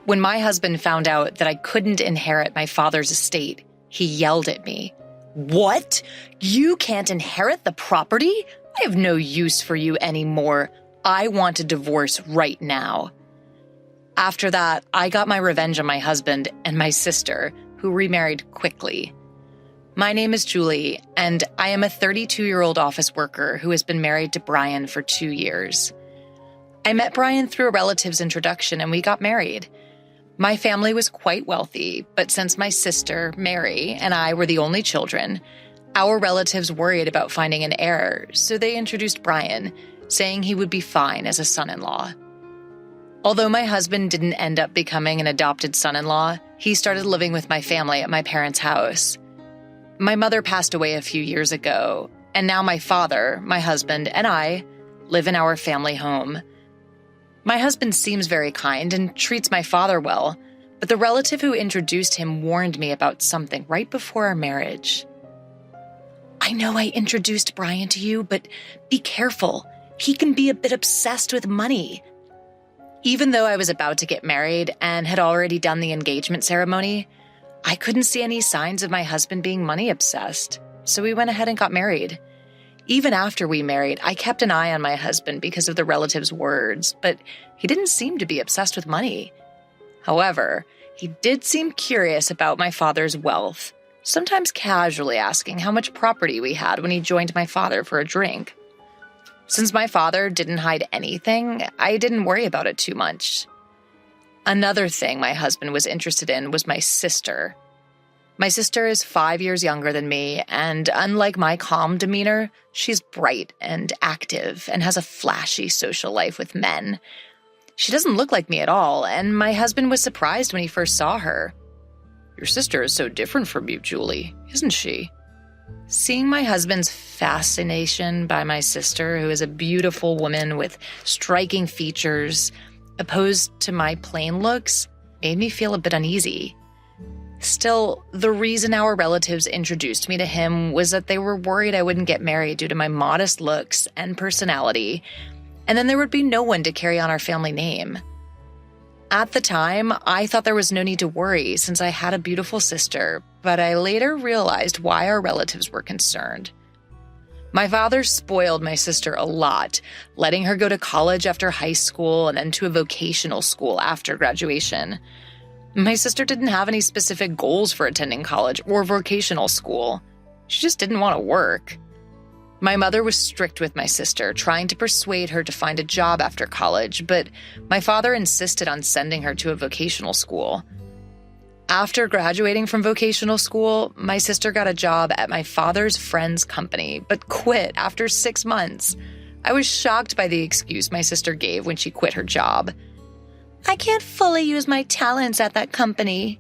When my husband found out that I couldn't inherit my father's estate, he yelled at me. "What? You can't inherit the property? I have no use for you anymore. I want a divorce right now." After that, I got my revenge on my husband and my sister, who remarried quickly. My name is Julie, and I am a 32-year-old office worker who has been married to Brian for 2 years. I met Brian through a relative's introduction, and we got married. My family was quite wealthy, but since my sister, Mary, and I were the only children, our relatives worried about finding an heir, so they introduced Brian, saying he would be fine as a son-in-law. Although my husband didn't end up becoming an adopted son-in-law, he started living with my family at my parents' house. My mother passed away a few years ago, and now my father, my husband, and I live in our family home. My husband seems very kind and treats my father well, but the relative who introduced him warned me about something right before our marriage. "I know I introduced Brian to you, but be careful. He can be a bit obsessed with money." Even though I was about to get married and had already done the engagement ceremony, I couldn't see any signs of my husband being money obsessed, so we went ahead and got married. Even after we married, I kept an eye on my husband because of the relative's words, but he didn't seem to be obsessed with money. However, he did seem curious about my father's wealth, sometimes casually asking how much property we had when he joined my father for a drink. Since my father didn't hide anything, I didn't worry about it too much. Another thing my husband was interested in was my sister. My sister is 5 years younger than me, and unlike my calm demeanor, she's bright and active and has a flashy social life with men. She doesn't look like me at all, and my husband was surprised when he first saw her. "Your sister is so different from you, Julie, isn't she?" Seeing my husband's fascination by my sister, who is a beautiful woman with striking features, opposed to my plain looks, made me feel a bit uneasy. Still, the reason our relatives introduced me to him was that they were worried I wouldn't get married due to my modest looks and personality, and then there would be no one to carry on our family name. At the time, I thought there was no need to worry since I had a beautiful sister, but I later realized why our relatives were concerned. My father spoiled my sister a lot, letting her go to college after high school and then to a vocational school after graduation. My sister didn't have any specific goals for attending college or vocational school. She just didn't want to work. My mother was strict with my sister, trying to persuade her to find a job after college, but my father insisted on sending her to a vocational school. After graduating from vocational school, my sister got a job at my father's friend's company, but quit after 6 months. I was shocked by the excuse my sister gave when she quit her job. "I can't fully use my talents at that company."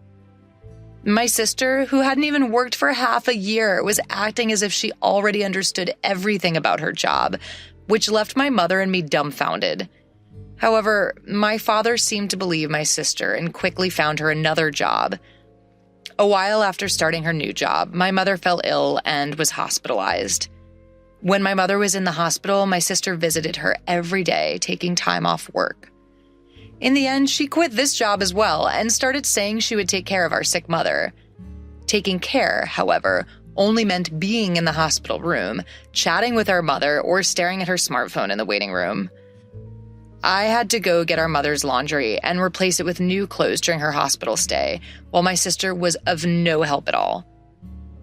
My sister, who hadn't even worked for half a year, was acting as if she already understood everything about her job, which left my mother and me dumbfounded. However, my father seemed to believe my sister and quickly found her another job. A while after starting her new job, my mother fell ill and was hospitalized. When my mother was in the hospital, my sister visited her every day, taking time off work. In the end, she quit this job as well and started saying she would take care of our sick mother. Taking care, however, only meant being in the hospital room, chatting with our mother, or staring at her smartphone in the waiting room. I had to go get our mother's laundry and replace it with new clothes during her hospital stay, while my sister was of no help at all.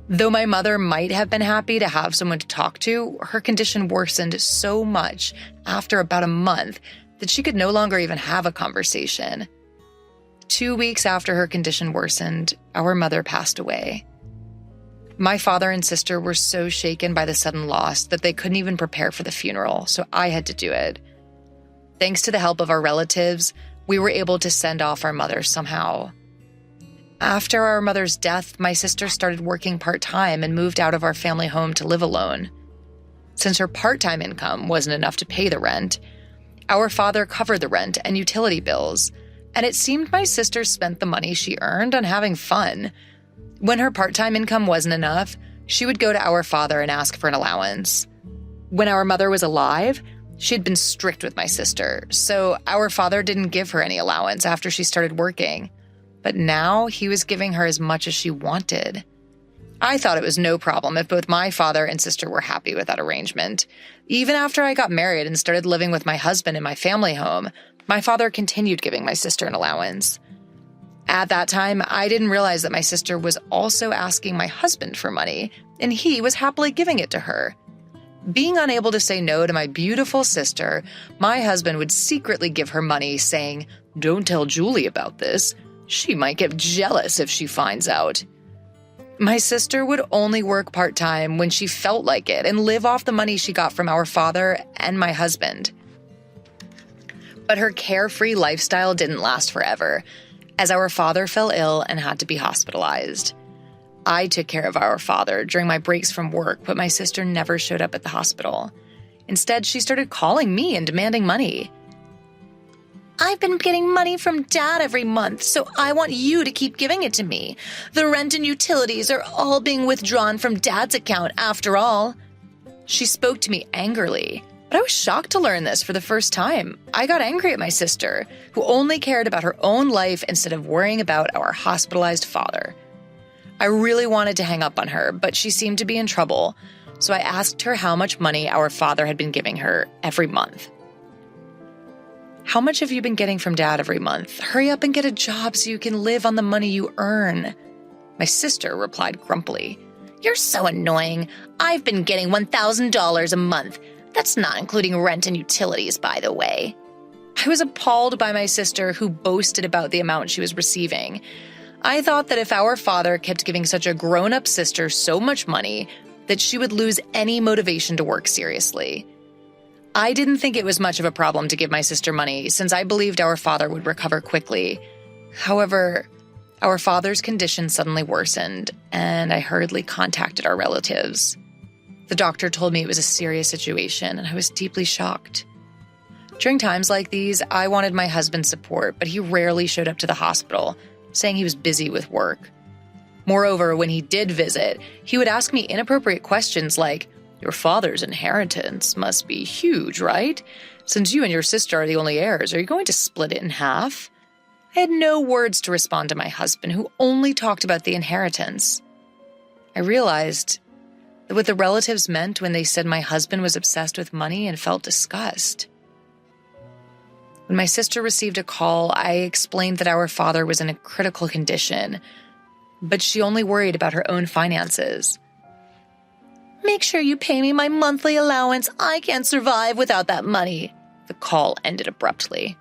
Though my mother might have been happy to have someone to talk to, her condition worsened so much after about a month that she could no longer even have a conversation. 2 weeks after her condition worsened, our mother passed away. My father and sister were so shaken by the sudden loss that they couldn't even prepare for the funeral, so I had to do it. Thanks to the help of our relatives, we were able to send off our mother somehow. After our mother's death, my sister started working part-time and moved out of our family home to live alone. Since her part-time income wasn't enough to pay the rent, our father covered the rent and utility bills, and it seemed my sister spent the money she earned on having fun. When her part-time income wasn't enough, she would go to our father and ask for an allowance. When our mother was alive, She'd been strict with my sister, so our father didn't give her any allowance after she started working. But now he was giving her as much as she wanted. I thought it was no problem if both my father and sister were happy with that arrangement. Even after I got married and started living with my husband in my family home, my father continued giving my sister an allowance. At that time, I didn't realize that my sister was also asking my husband for money, and he was happily giving it to her. Being unable to say no to my beautiful sister, my husband would secretly give her money, saying, "Don't tell Julie about this. She might get jealous if she finds out." My sister would only work part-time when she felt like it and live off the money she got from our father and my husband. But her carefree lifestyle didn't last forever, as our father fell ill and had to be hospitalized. I took care of our father during my breaks from work, but my sister never showed up at the hospital. Instead, she started calling me and demanding money. "I've been getting money from Dad every month, so I want you to keep giving it to me. The rent and utilities are all being withdrawn from Dad's account after all." She spoke to me angrily, but I was shocked to learn this for the first time. I got angry at my sister, who only cared about her own life instead of worrying about our hospitalized father. I really wanted to hang up on her, but she seemed to be in trouble, so I asked her how much money our father had been giving her every month. "How much have you been getting from Dad every month? Hurry up and get a job so you can live on the money you earn." My sister replied grumpily, "You're so annoying. I've been getting $1,000 a month. That's not including rent and utilities, by the way." I was appalled by my sister, who boasted about the amount she was receiving. I thought that if our father kept giving such a grown-up sister so much money, that she would lose any motivation to work seriously. I didn't think it was much of a problem to give my sister money, since I believed our father would recover quickly. However, our father's condition suddenly worsened, and I hurriedly contacted our relatives. The doctor told me it was a serious situation, and I was deeply shocked. During times like these, I wanted my husband's support, but he rarely showed up to the hospital, saying he was busy with work. Moreover, when he did visit, he would ask me inappropriate questions like, "Your father's inheritance must be huge, right? Since you and your sister are the only heirs, are you going to split it in half?" I had no words to respond to my husband, who only talked about the inheritance. I realized that what the relatives meant when they said my husband was obsessed with money and felt disgust. When my sister received a call, I explained that our father was in a critical condition, but she only worried about her own finances. "Make sure you pay me my monthly allowance. I can't survive without that money." The call ended abruptly.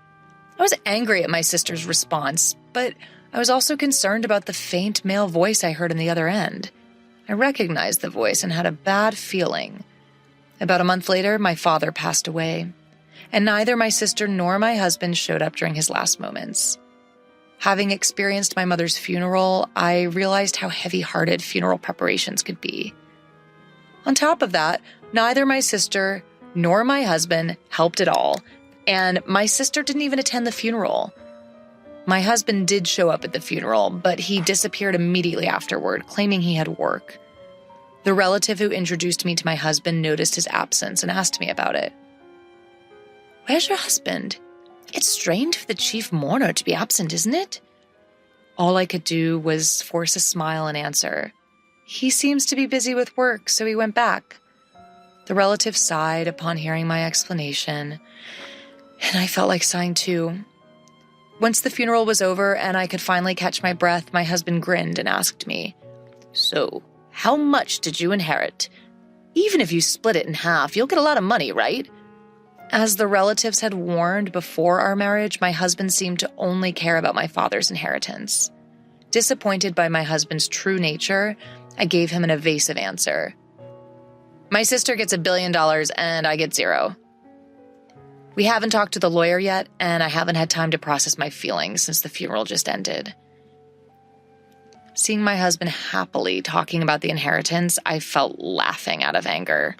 I was angry at my sister's response, but I was also concerned about the faint male voice I heard on the other end. I recognized the voice and had a bad feeling. About a month later, my father passed away, and neither my sister nor my husband showed up during his last moments. Having experienced my mother's funeral, I realized how heavy-hearted funeral preparations could be. On top of that, neither my sister nor my husband helped at all, and my sister didn't even attend the funeral. My husband did show up at the funeral, but he disappeared immediately afterward, claiming he had work. The relative who introduced me to my husband noticed his absence and asked me about it. "Where's your husband? It's strange for the chief mourner to be absent, isn't it?" All I could do was force a smile and answer, "He seems to be busy with work, so he went back." The relative sighed upon hearing my explanation, and I felt like sighing too. Once the funeral was over and I could finally catch my breath, my husband grinned and asked me, "So, how much did you inherit? Even if you split it in half, you'll get a lot of money, right?" As the relatives had warned before our marriage, my husband seemed to only care about my father's inheritance. Disappointed by my husband's true nature, I gave him an evasive answer. "My sister gets $1 billion and I get zero." We haven't talked to the lawyer yet, and I haven't had time to process my feelings since the funeral just ended. Seeing my husband happily talking about the inheritance, I felt laughing out of anger.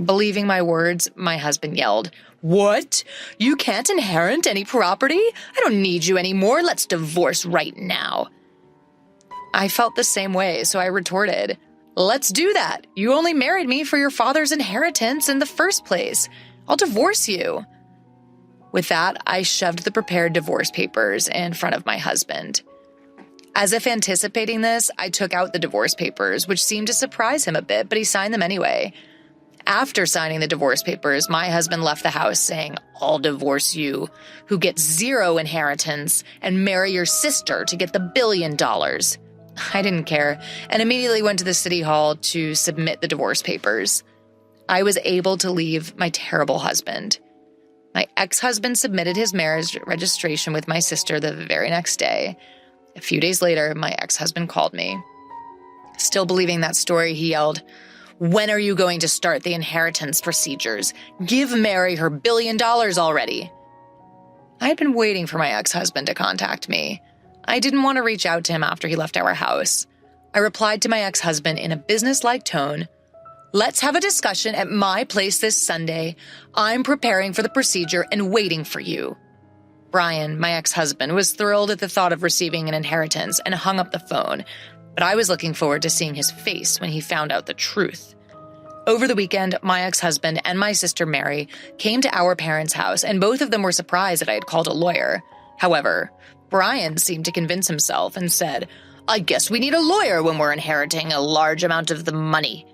Believing my words, my husband yelled, "What? You can't inherit any property? I don't need you anymore. Let's divorce right now." I felt the same way, so I retorted, "Let's do that. You only married me for your father's inheritance in the first place. I'll divorce you." With that, I shoved the prepared divorce papers in front of my husband. As if anticipating this, I took out the divorce papers, which seemed to surprise him a bit, but he signed them anyway. After signing the divorce papers, my husband left the house saying, "I'll divorce you, who gets zero inheritance, and marry your sister to get the $1 billion." I didn't care and immediately went to the city hall to submit the divorce papers. I was able to leave my terrible husband. My ex-husband submitted his marriage registration with my sister the very next day. A few days later, my ex-husband called me. Still believing that story, he yelled, "When are you going to start the inheritance procedures? Give Mary her $1 billion already." I had been waiting for my ex-husband to contact me. I didn't want to reach out to him after he left our house. I replied to my ex-husband in a business-like tone, "Let's have a discussion at my place this Sunday. I'm preparing for the procedure and waiting for you." Brian, my ex-husband, was thrilled at the thought of receiving an inheritance and hung up the phone, but I was looking forward to seeing his face when he found out the truth. Over the weekend, my ex-husband and my sister Mary came to our parents' house, and both of them were surprised that I had called a lawyer. However, Brian seemed to convince himself and said, "I guess we need a lawyer when we're inheriting a large amount of the money."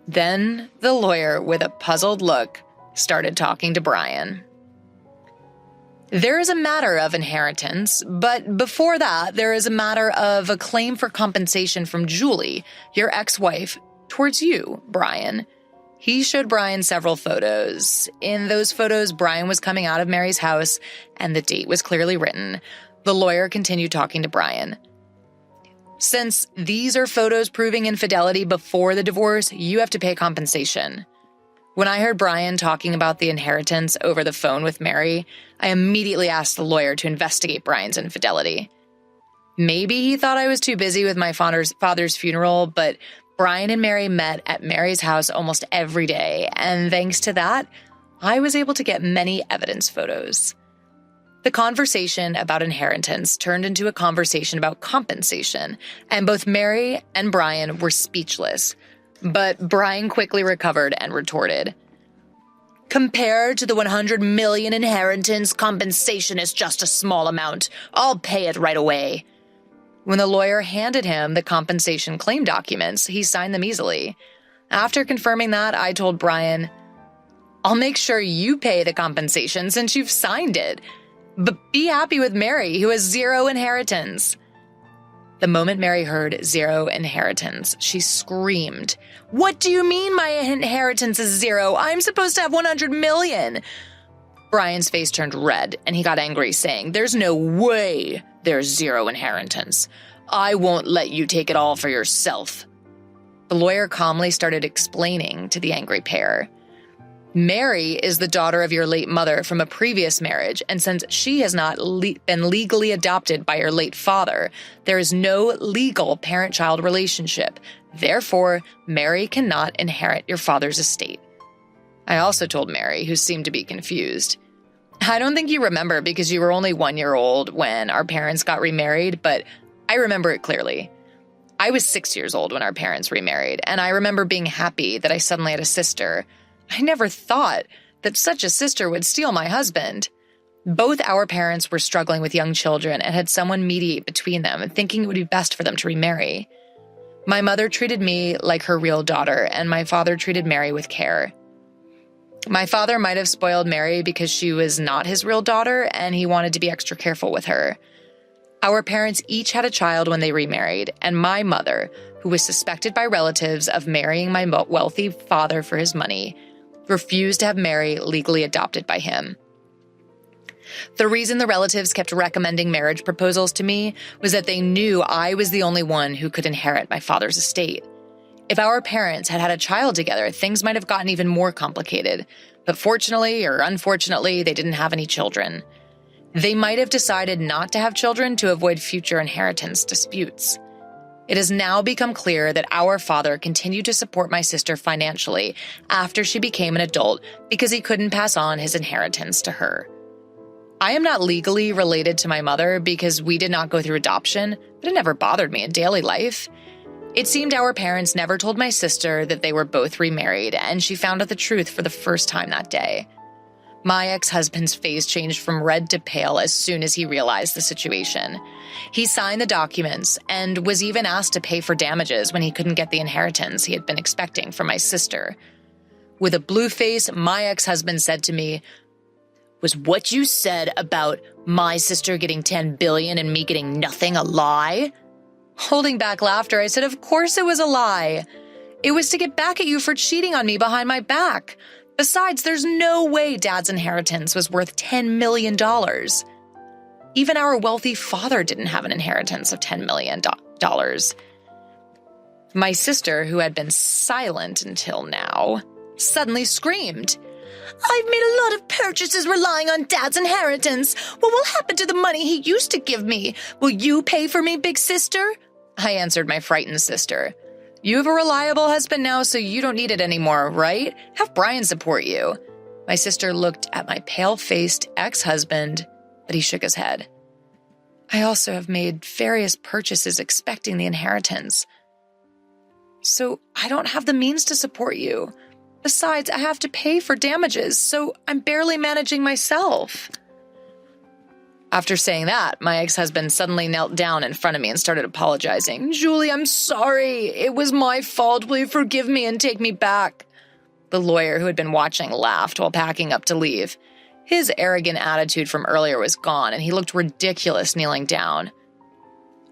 Then the lawyer, with a puzzled look, started talking to Brian. "There is a matter of inheritance, but before that, there is a matter of a claim for compensation from Julie, your ex-wife, towards you, Brian." He showed Brian several photos. In those photos, Brian was coming out of Mary's house, and the date was clearly written. The lawyer continued talking to Brian. "Since these are photos proving infidelity before the divorce, you have to pay compensation." When I heard Brian talking about the inheritance over the phone with Mary, I immediately asked the lawyer to investigate Brian's infidelity. Maybe he thought I was too busy with my father's funeral, but Brian and Mary met at Mary's house almost every day, and thanks to that, I was able to get many evidence photos. The conversation about inheritance turned into a conversation about compensation, and both Mary and Brian were speechless. But Brian quickly recovered and retorted, "Compared to the $100 million inheritance, compensation is just a small amount. I'll pay it right away." When the lawyer handed him the compensation claim documents, he signed them easily. After confirming that, I told Brian, "I'll make sure you pay the compensation since you've signed it. But be happy with Mary, who has zero inheritance." The moment Mary heard zero inheritance, she screamed, "What do you mean my inheritance is zero? I'm supposed to have $100 million. Brian's face turned red, and he got angry, saying, "There's no way there's zero inheritance. I won't let you take it all for yourself." The lawyer calmly started explaining to the angry pair. "Mary is the daughter of your late mother from a previous marriage, and since she has not been legally adopted by your late father, there is no legal parent-child relationship. Therefore, Mary cannot inherit your father's estate." I also told Mary, who seemed to be confused, "I don't think you remember because you were only 1 year old when our parents got remarried, but I remember it clearly. I was 6 years old when our parents remarried, and I remember being happy that I suddenly had a sister. I never thought that such a sister would steal my husband." Both our parents were struggling with young children and had someone mediate between them, thinking it would be best for them to remarry. My mother treated me like her real daughter, and my father treated Mary with care. My father might have spoiled Mary because she was not his real daughter, and he wanted to be extra careful with her. Our parents each had a child when they remarried, and my mother, who was suspected by relatives of marrying my wealthy father for his money, refused to have Mary legally adopted by him. The reason the relatives kept recommending marriage proposals to me was that they knew I was the only one who could inherit my father's estate. If our parents had had a child together, things might have gotten even more complicated, but fortunately or unfortunately, they didn't have any children. They might have decided not to have children to avoid future inheritance disputes. It has now become clear that our father continued to support my sister financially after she became an adult because he couldn't pass on his inheritance to her. I am not legally related to my mother because we did not go through adoption, but it never bothered me in daily life. It seemed our parents never told my sister that they were both remarried, and she found out the truth for the first time that day. My ex-husband's face changed from red to pale as soon as he realized the situation. He signed the documents and was even asked to pay for damages when he couldn't get the inheritance he had been expecting from my sister. With a blue face, my ex-husband said to me, "Was what you said about my sister getting $10 billion and me getting nothing a lie?" Holding back laughter, I said, "Of course it was a lie. It was to get back at you for cheating on me behind my back. Besides, there's no way Dad's inheritance was worth $10 million. Even our wealthy father didn't have an inheritance of $10 million. My sister, who had been silent until now, suddenly screamed, "I've made a lot of purchases relying on Dad's inheritance. What will happen to the money he used to give me? Will you pay for me, big sister?" I answered my frightened sister, "You have a reliable husband now, so you don't need it anymore, right? Have Brian support you." My sister looked at my pale-faced ex-husband, but he shook his head. "I also have made various purchases expecting the inheritance. So I don't have the means to support you. Besides, I have to pay for damages, so I'm barely managing myself." After saying that, my ex-husband suddenly knelt down in front of me and started apologizing. "Julie, I'm sorry. It was my fault. Will you forgive me and take me back?" The lawyer, who had been watching, laughed while packing up to leave. His arrogant attitude from earlier was gone, and he looked ridiculous kneeling down.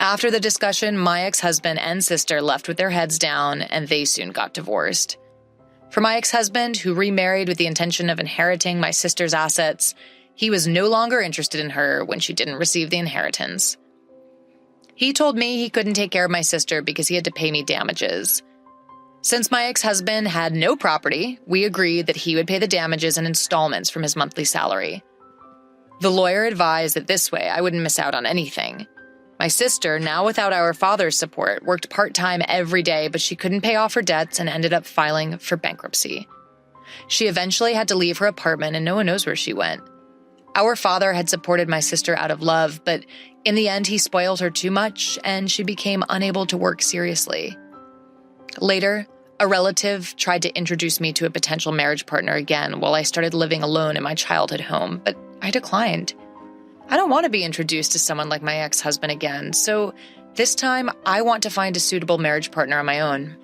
After the discussion, my ex-husband and sister left with their heads down, and they soon got divorced. For my ex-husband, who remarried with the intention of inheriting my sister's assets, he was no longer interested in her when she didn't receive the inheritance. He told me he couldn't take care of my sister because he had to pay me damages. Since my ex-husband had no property, we agreed that he would pay the damages in installments from his monthly salary. The lawyer advised that this way I wouldn't miss out on anything. My sister, now without our father's support, worked part-time every day, but she couldn't pay off her debts and ended up filing for bankruptcy. She eventually had to leave her apartment, and no one knows where she went. Our father had supported my sister out of love, but in the end, he spoiled her too much, and she became unable to work seriously. Later, a relative tried to introduce me to a potential marriage partner again while I started living alone in my childhood home, but I declined. I don't want to be introduced to someone like my ex-husband again, so this time I want to find a suitable marriage partner on my own.